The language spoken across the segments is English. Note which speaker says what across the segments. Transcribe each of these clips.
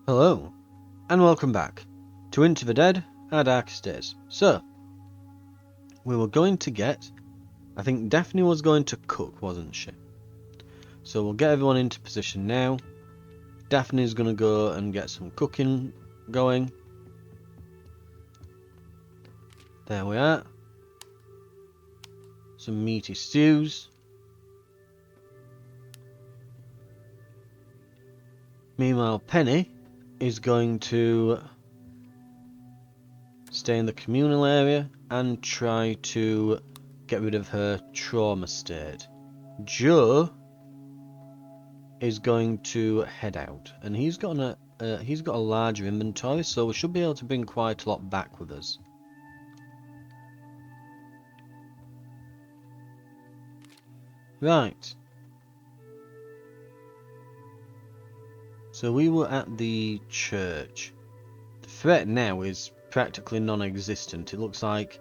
Speaker 1: Hello, and welcome back to Into the Dead, Our Darkest Days. So, we were going to get... I think Daphne was going to cook, wasn't she? So we'll get everyone into position now. Daphne's going to go and get some cooking going. There we are. Some meaty stews. Meanwhile, Penny is going to stay in the communal area and try to get rid of her trauma state. Joe is going to head out, and he's got a larger inventory, so we should be able to bring quite a lot back with us. Right. So we were at the church. The threat now is practically non-existent. It looks like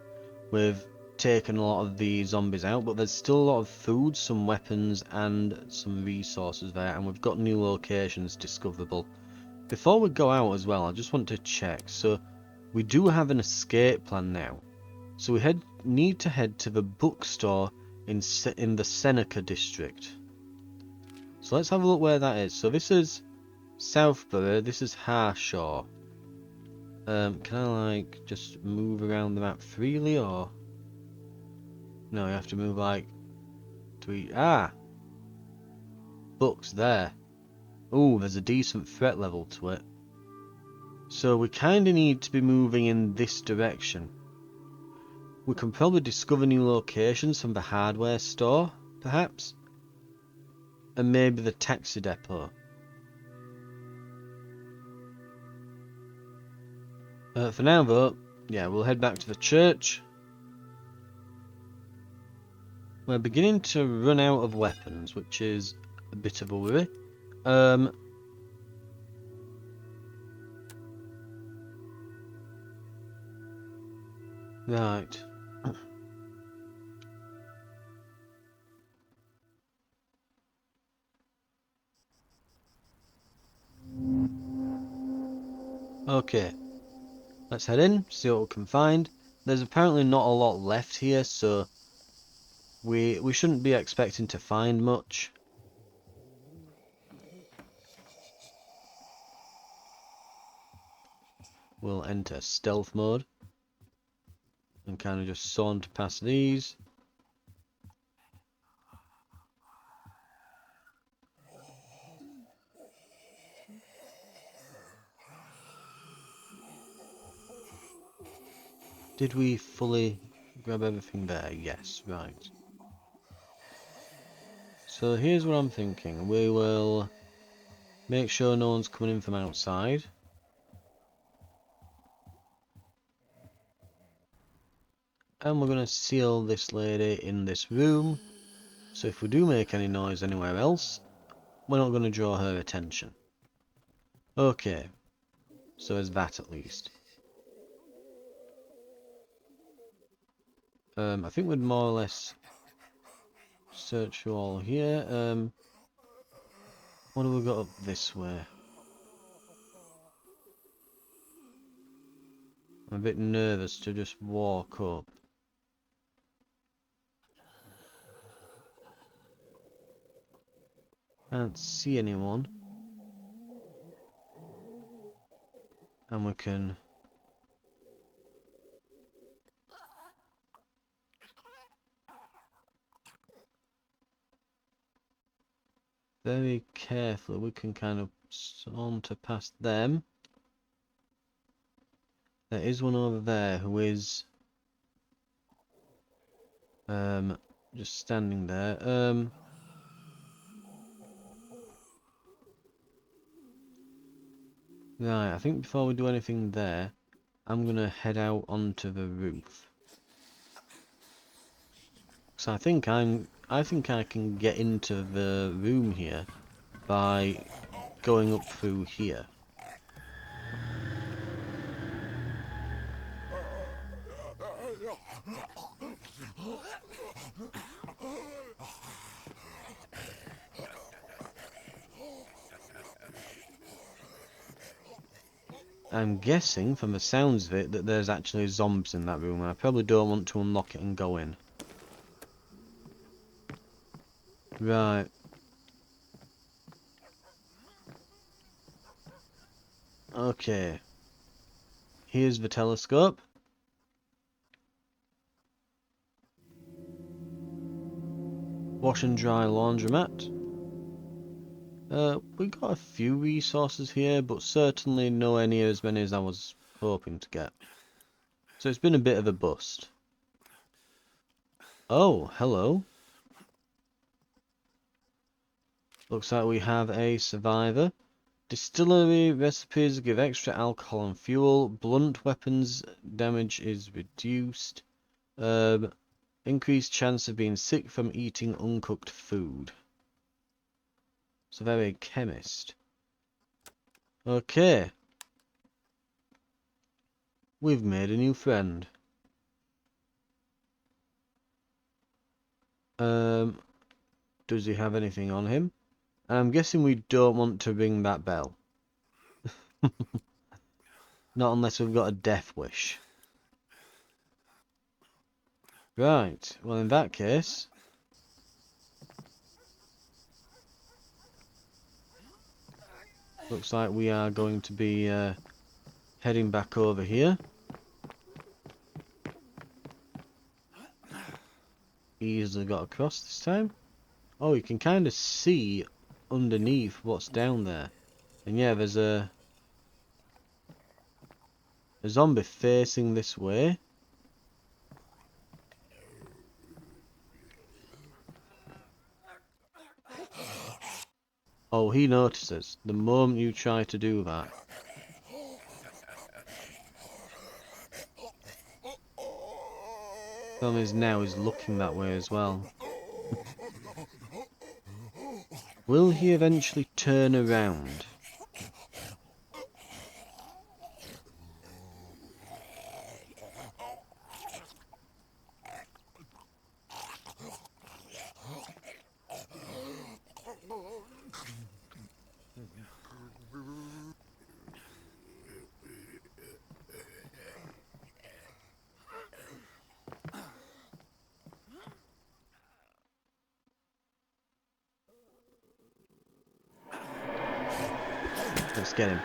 Speaker 1: we've taken a lot of the zombies out, but there's still a lot of food, some weapons, and some resources there, and we've got new locations discoverable. Before we go out as well, I just want to check. So we do have an escape plan now. So we need to head to the bookstore in the Seneca district. So let's have a look where that is. So this is Southborough, this is Harshaw. Can I like just move around the map freely, or no, you have to move like 3. Books there. Oh, there's a decent threat level to it. So we kind of need to be moving in this direction. We can probably discover new locations from the hardware store, perhaps? And maybe the taxi depot. For now though, yeah, we'll head back to the church. We're beginning to run out of weapons, which is a bit of a worry. Right. Okay. Let's head in, see what we can find. There's apparently not a lot left here, so we shouldn't be expecting to find much. We'll enter stealth mode and kind of just saunter past these. Did we fully grab everything there? Yes, right. So here's what I'm thinking. We will make sure no one's coming in from outside. And we're going to seal this lady in this room. So if we do make any noise anywhere else, we're not going to draw her attention. Okay. So there's that at least. I think we'd more or less search all here. What have we got up this way? I'm a bit nervous to just walk up. Can't see anyone. And we can... very carefully, we can kind of saunter past them. There is one over there who is... just standing there. Right, I think before we do anything there, I'm gonna head out onto the roof. So I think I can get into the room here by going up through here. I'm guessing from the sounds of it that there's actually zombies in that room, and I probably don't want to unlock it and go in. Right. Okay. Here's the telescope. Wash and dry laundromat. We got a few resources here, but certainly nowhere near as many as I was hoping to get. So it's been a bit of a bust. Oh, hello. Looks like we have a survivor. Distillery recipes give extra alcohol and fuel. Blunt weapons damage is reduced. Increased chance of being sick from eating uncooked food. So they're a chemist. Okay. We've made a new friend. Does he have anything on him? And I'm guessing we don't want to ring that bell. Not unless we've got a death wish. Right, well in that case... Looks like we are going to be heading back over here. Easily got across this time. Oh, you can kind of see underneath what's down there. And yeah, there's a zombie facing this way. Oh, he notices the moment you try to do that. Problem is now he's looking that way as well. Will he eventually turn around? Let's get him.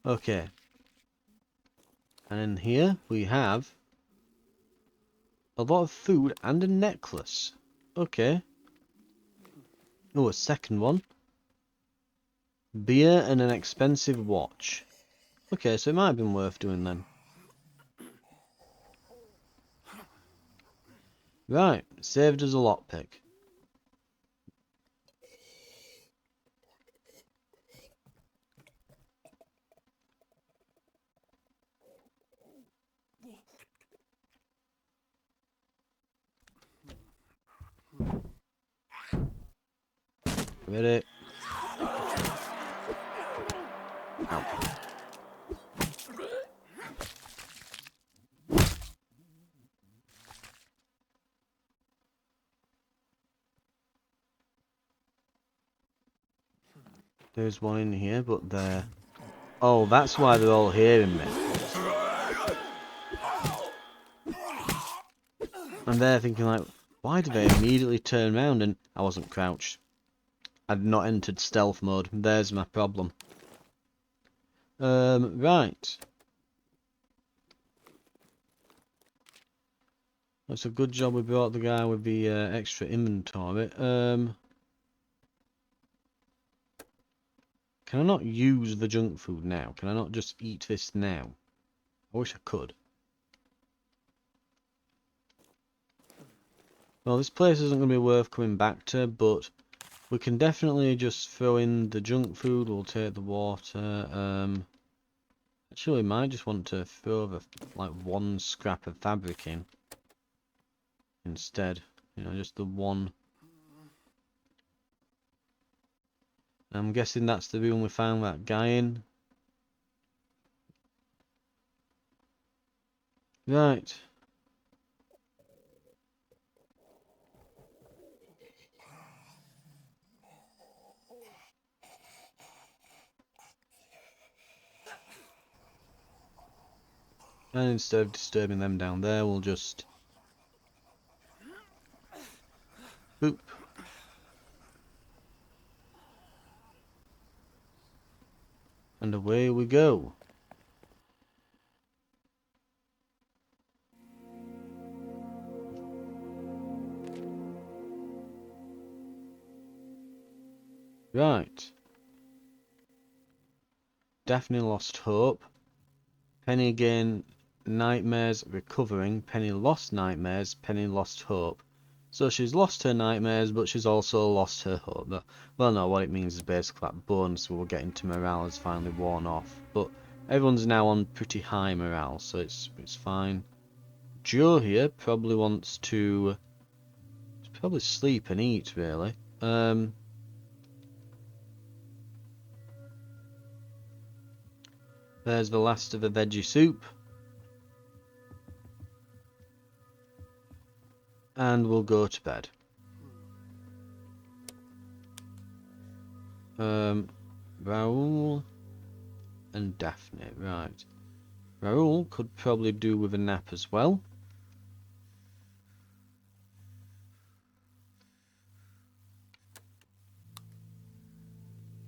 Speaker 1: Okay. And in here we have a lot of food and a necklace. Okay. Oh, a second one. Beer and an expensive watch. Okay, so it might have been worth doing then. Right, saved us a lockpick. Ready? Ow. There's one in here, but they're... Oh, that's why they're all hearing me. And they're thinking like, why did they immediately turn around? And I wasn't crouched. I'd not entered stealth mode. There's my problem. Right. That's a good job we brought the guy with the extra inventory. Can I not use the junk food now? Can I not just eat this now? I wish I could. Well, this place isn't going to be worth coming back to, but we can definitely just throw in the junk food. We'll take the water. Actually, we might just want to throw the, like, one scrap of fabric in instead. You know, just the one. I'm guessing that's the room we found that guy in. Right. And instead of disturbing them down there, we'll just boop. And away we go. Right. Daphne lost hope. Penny again, nightmares, recovering. Penny lost nightmares. Penny lost hope. So she's lost her nightmares, but she's also lost her hope. Well, no, what it means is basically that bonus we were getting to morale has finally worn off. But everyone's now on pretty high morale, so it's fine. Joe here probably wants to probably sleep and eat, really. There's the last of the veggie soup. And we'll go to bed. Raoul and Daphne, right. Raoul could probably do with a nap as well.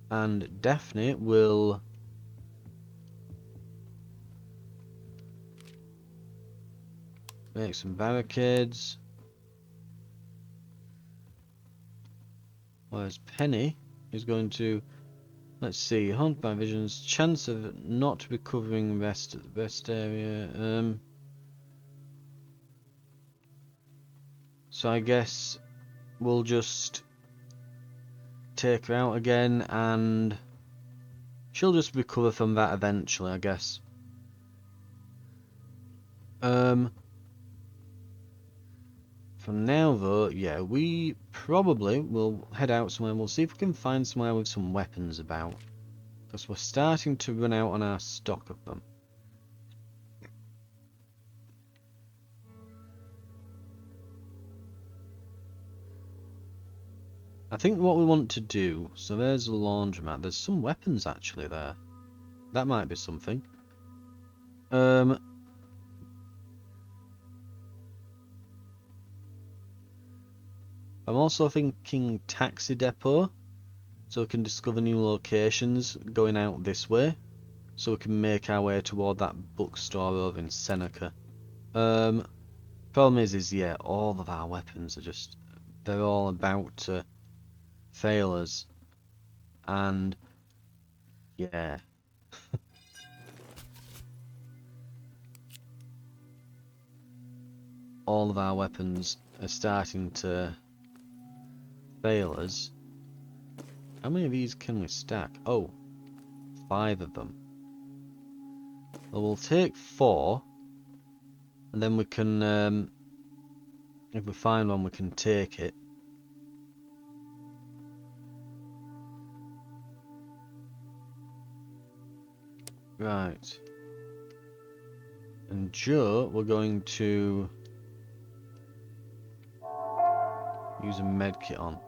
Speaker 1: And Daphne will make some barricades. Whereas Penny is going to, let's see, haunt by visions, chance of not recovering rest at the rest area. So I guess we'll just take her out again and she'll just recover from that eventually, I guess. For now though, yeah, we probably will head out somewhere and we'll see if we can find somewhere with some weapons about. Because we're starting to run out on our stock of them. I think what we want to do, so there's a laundromat, there's some weapons actually there. That might be something. I'm also thinking taxi depot, so we can discover new locations going out this way, so we can make our way toward that bookstore over in Seneca. Problem is yeah, all of our weapons are just, they're all about to fail us, and yeah. All of our weapons are starting to fail us. How many of these can we stack? Oh, 5 of them. Well, we'll take 4, and then we can, if we find one, we can take it. Right. And Joe, we're going to use a medkit on.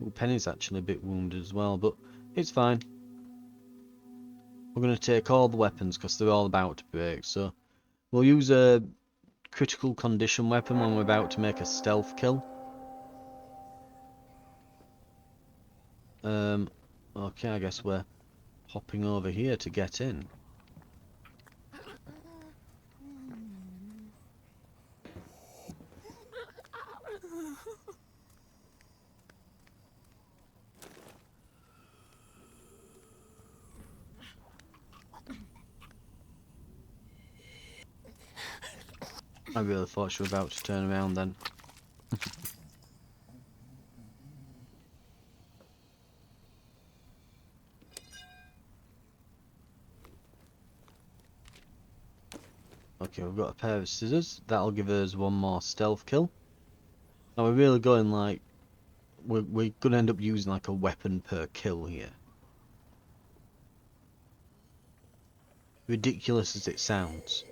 Speaker 1: Ooh, Penny's actually a bit wounded as well, but it's fine. We're going to take all the weapons because they're all about to break, so we'll use a critical condition weapon when we're about to make a stealth kill. Okay, I guess we're hopping over here to get in. I really thought she was about to turn around then. Okay, we've got a pair of scissors. That'll give us one more stealth kill. Now we're really going like, we're gonna end up using like a weapon per kill here. Ridiculous as it sounds.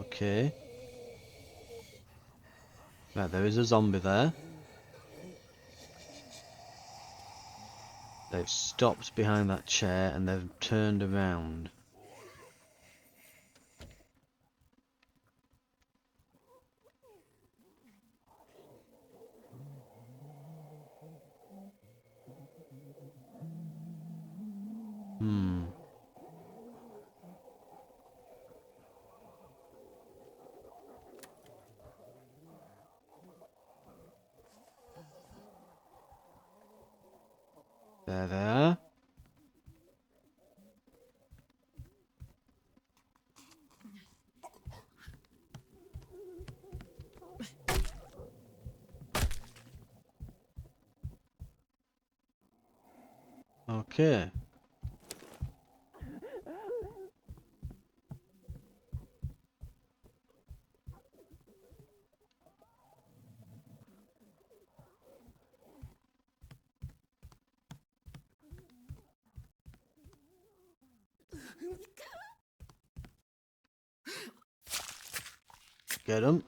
Speaker 1: Okay. Right, there is a zombie there. They've stopped behind that chair and they've turned around. Hmm. There they are. Okay. Get them.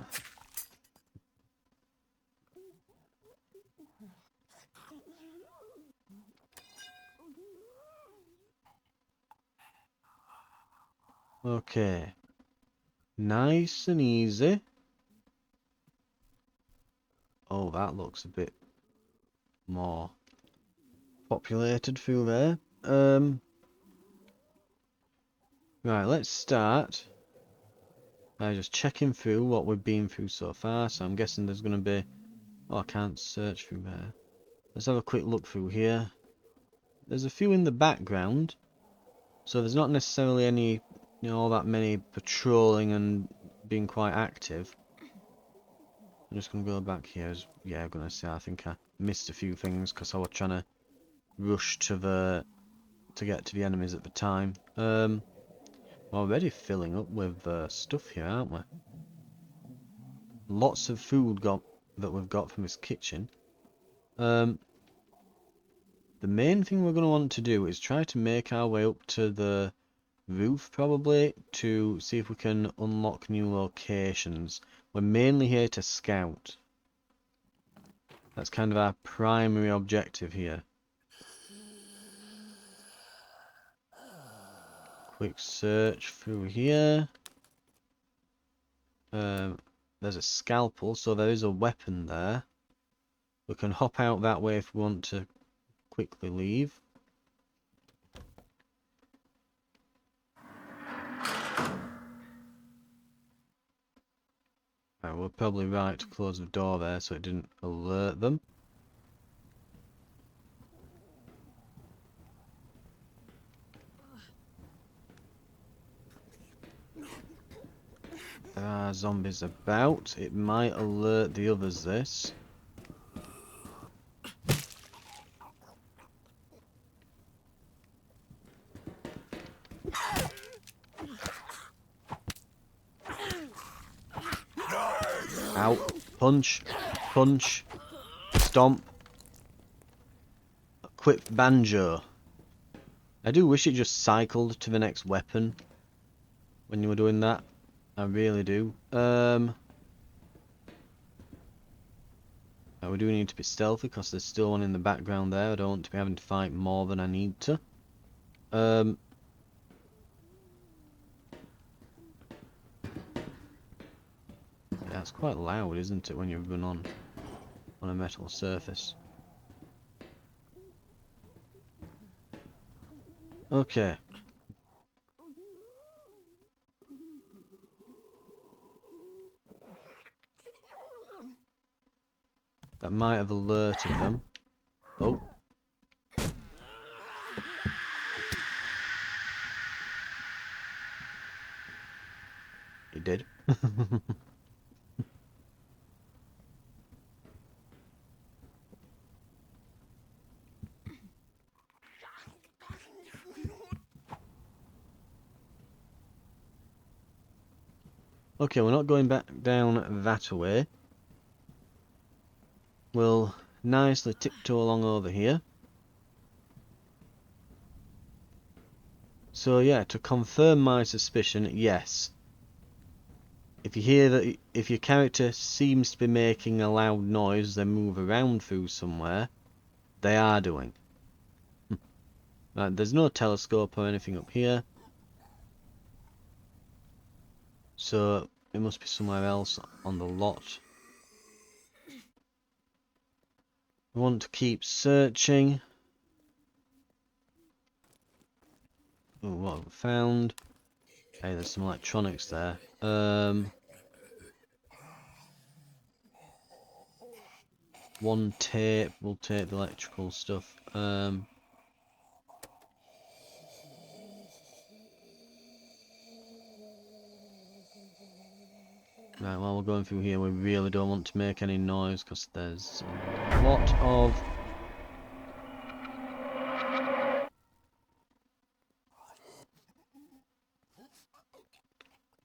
Speaker 1: Okay. Nice and easy. Oh, that looks a bit more populated through there. Right, let's start by just checking through what we've been through so far. So I'm guessing there's going to be... Oh, I can't search through there. Let's have a quick look through here. There's a few in the background. So there's not necessarily any, all that many patrolling and being quite active. I'm just going to go back here. Yeah, I'm going to say I think I missed a few things because I was trying to rush to get to the enemies at the time. We're already filling up with stuff here, aren't we? Lots of food that we've got from this kitchen. The main thing we're going to want to do is try to make our way up to the roof, probably, to see if we can unlock new locations. We're mainly here to scout. That's kind of our primary objective here. Quick search through here. There's a scalpel, so there is a weapon there. We can hop out that way if we want to quickly leave. Right, we're probably right to close the door there so it didn't alert them. There are zombies about. It might alert the others this. Ow. Punch. Punch. Stomp. Equip banjo. I do wish it just cycled to the next weapon when you were doing that. I really do. We do need to be stealthy because there's still one in the background there. I don't want to be having to fight more than I need to. Yeah, it's quite loud, isn't it, when you run on a metal surface? Okay. That might have alerted them. Oh. It did. Okay, we're not going back down that way. We'll nicely tiptoe along over here. So yeah, to confirm my suspicion, yes. If you hear that, if your character seems to be making a loud noise, they move around through somewhere, they are doing. Right, there's no telescope or anything up here. So it must be somewhere else on the lot. We want to keep searching. Ooh, what have we found? Okay, there's some electronics there. One tape. We'll take the electrical stuff. Right, while we're going through here, we really don't want to make any noise because there's a lot of...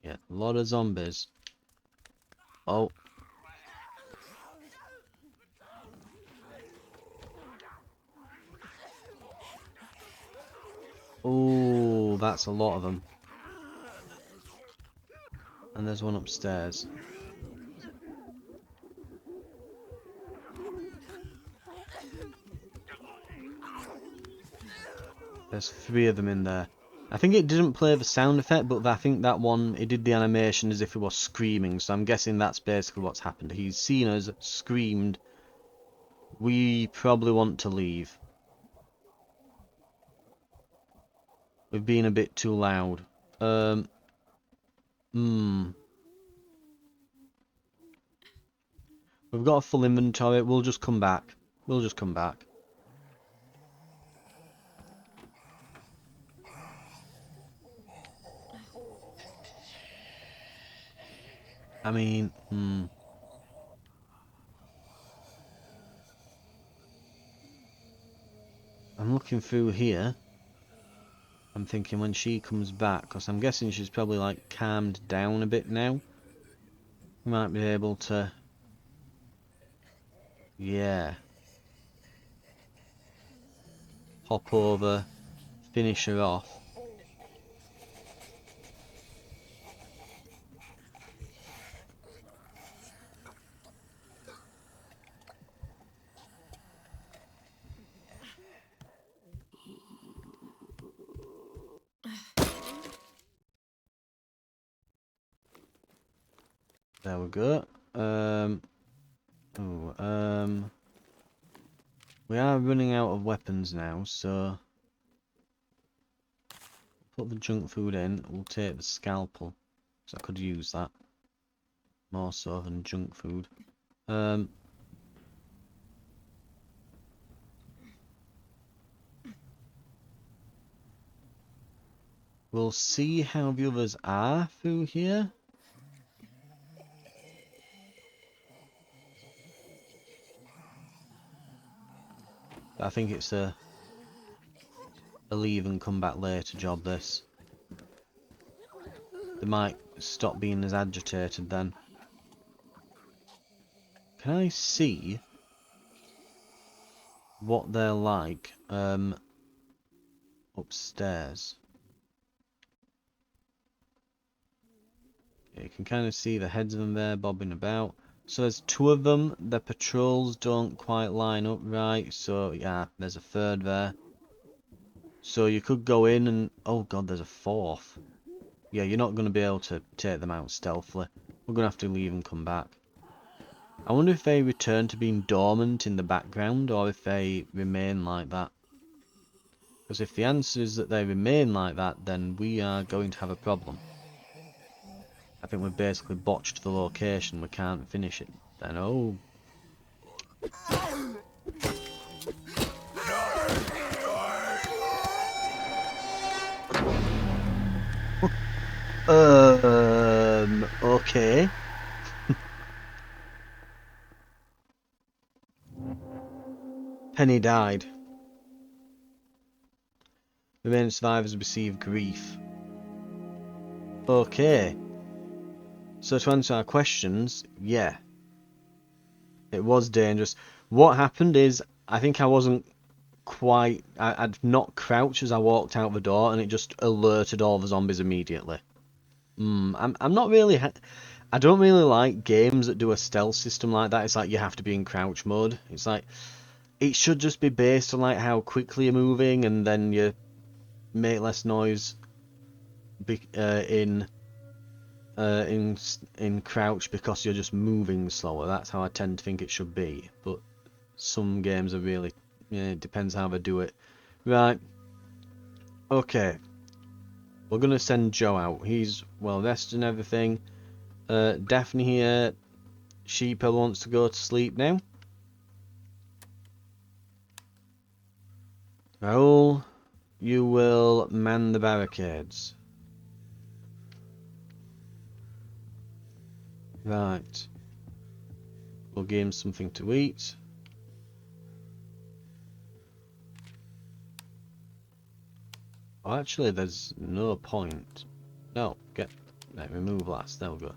Speaker 1: Yeah, a lot of zombies. Oh. Oh, that's a lot of them. And there's one upstairs. There's 3 of them in there. I think it didn't play the sound effect, but I think that one, it did the animation as if it was screaming. So I'm guessing that's basically what's happened. He's seen us, screamed. We probably want to leave. We've been a bit too loud. We've got a full inventory. We'll just come back. We'll just come back. I mean, I'm looking through here. I'm thinking when she comes back, because I'm guessing she's probably like calmed down a bit now. We might be able to... Yeah. Hop over, finish her off. There we go. We are running out of weapons now, so put the junk food in. We'll take the scalpel, because I could use that more so than junk food. We'll see how the others are through here. I think it's a leave and come back later job, this. They might stop being as agitated then. Can I see what they're like upstairs? Yeah, you can kind of see the heads of them there bobbing about. So there's 2 of them. Their patrols don't quite line up right. So yeah, there's a 3rd there. So you could go in and... Oh god, there's a 4th. Yeah, you're not going to be able to take them out stealthily. We're going to have to leave and come back. I wonder if they return to being dormant in the background or if they remain like that. Because if the answer is that they remain like that, then we are going to have a problem. I think we've basically botched the location. We can't finish it. Then, oh. Okay. Penny died. Remaining survivors receive grief. Okay. So to answer our questions, yeah. It was dangerous. What happened is, I think I wasn't quite... I'd not crouched as I walked out the door, and it just alerted all the zombies immediately. I'm not really... I don't really like games that do a stealth system like that. It's like you have to be in crouch mode. It's like... it should just be based on like how quickly you're moving, and then you make less noise in crouch because you're just moving slower. That's how I tend to think it should be. But some games are really, yeah, it depends how they do it. Right. Okay. We're gonna send Joe out. He's well rested and everything. Daphne here. She probably wants to go to sleep now. Raoul, you will man the barricades. Right. We'll give him something to eat. Oh, actually, there's no point. No, remove last. There we go.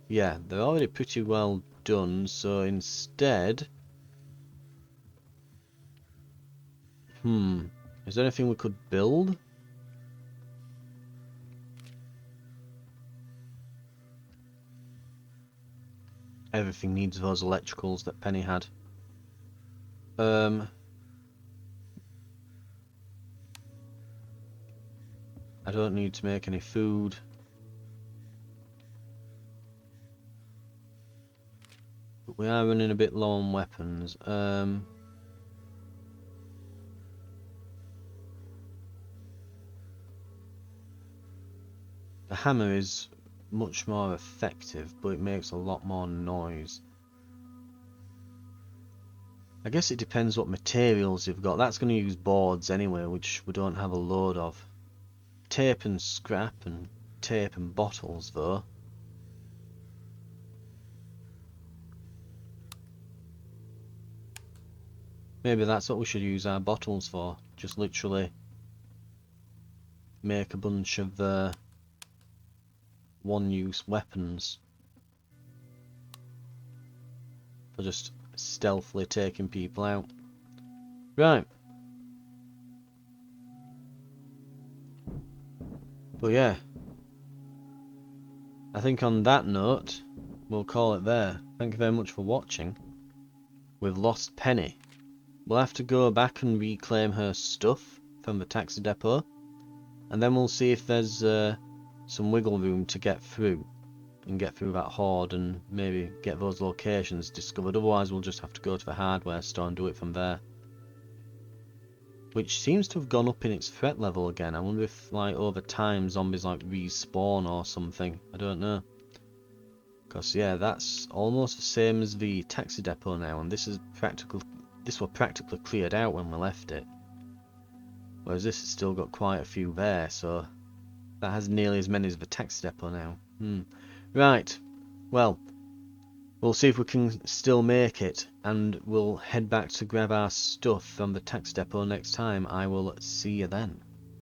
Speaker 1: Yeah, they're already pretty well done, so instead... Is there anything we could build? Everything needs those electricals that Penny had. I don't need to make any food. But we are running a bit low on weapons. The hammer is much more effective, but it makes a lot more noise. I guess it depends what materials you've got. That's going to use boards anyway, which we don't have a load of. Tape and scrap and tape and bottles, though. Maybe that's what we should use our bottles for. Just literally make a bunch of one-use weapons. For just stealthily taking people out. Right. But yeah. I think on that note, we'll call it there. Thank you very much for watching. We've lost Penny. We'll have to go back and reclaim her stuff from the taxi depot. And then we'll see if there's some wiggle room to get through. And get through that horde and maybe get those locations discovered. Otherwise we'll just have to go to the hardware store and do it from there. Which seems to have gone up in its threat level again. I wonder if like over time zombies like respawn or something. I don't know. Because yeah, that's almost the same as the taxi depot now, and this was practically cleared out when we left it. Whereas this has still got quite a few there, so that has nearly as many as the taxi depot now. Right, well, we'll see if we can still make it, and we'll head back to grab our stuff from the taxi depot next time. I will see you then.